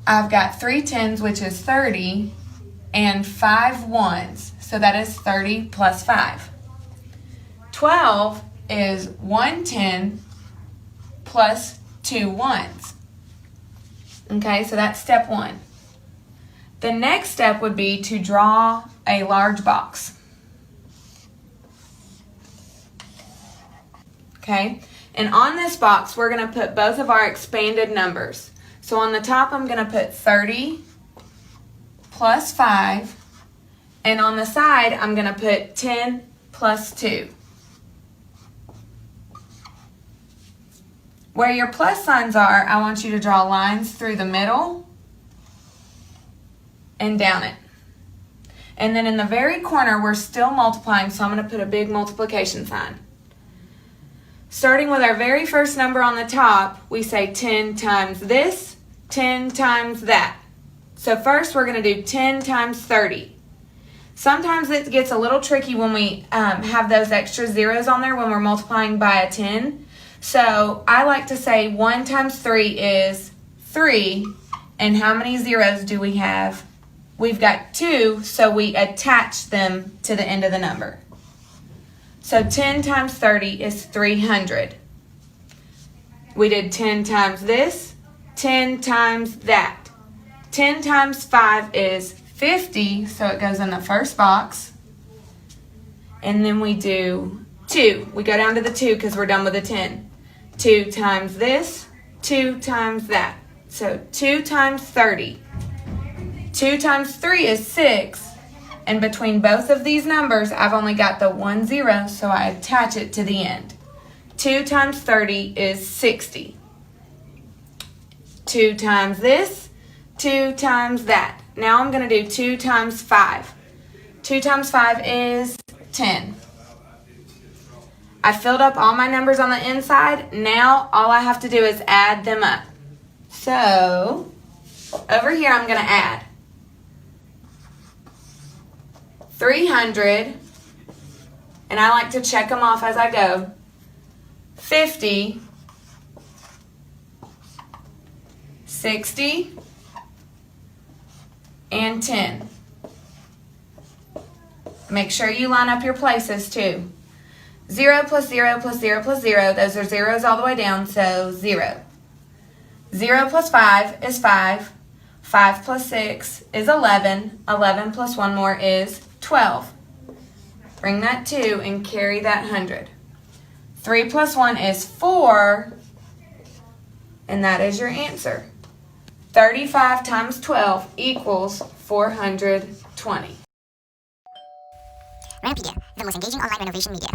I've got 3 10s, which is 30, and 5 1s. So that is 30 plus 5. 12 is 1 10 plus 2 1s. Okay, so that's step 1. The next step would be to draw a large box. Okay, and on this box, we're going to put both of our expanded numbers. So on the top, I'm going to put 30 plus 5, and on the side, I'm going to put 10 plus 2. Where your plus signs are, I want you to draw lines through the middle and down it. And then in the very corner, we're still multiplying, so I'm going to put a big multiplication sign. Starting with our very first number on the top, we say 10 times this, 10 times that. So first we're going to do 10 times 30. Sometimes it gets a little tricky when we have those extra zeros on there when we're multiplying by a 10. So I like to say 1 times 3 is 3. And how many zeros do we have? We've got 2, so we attach them to the end of the number. So 10 times 30 is 300. We did 10 times this, 10 times that. 10 times 5 is 50, so it goes in the first box. And then we do 2. We go down to the 2 because we're done with the 10. 2 times this, 2 times that. So 2 times 30. 2 times 3 is 6. And between both of these numbers, I've only got the 1 0, so I attach it to the end. 2 times 30 is 60. 2 times this, 2 times that. Now I'm going to do 2 times 5. 2 times 5 is 10. I filled up all my numbers on the inside. Now all I have to do is add them up. So over here I'm going to add 300, and I like to check them off as I go. 50, 60, and 10. Make sure you line up your places too. 0 plus 0 plus 0 plus 0, those are zeros all the way down, so 0. 0 plus 5 is 5. 5 plus 6 is 11. 11 plus 1 more is 12. Bring that 2 and carry that 100. 3 plus 1 is 4, and that is your answer. 35 times 12 equals 420. Renopedia, the most engaging online renovation media.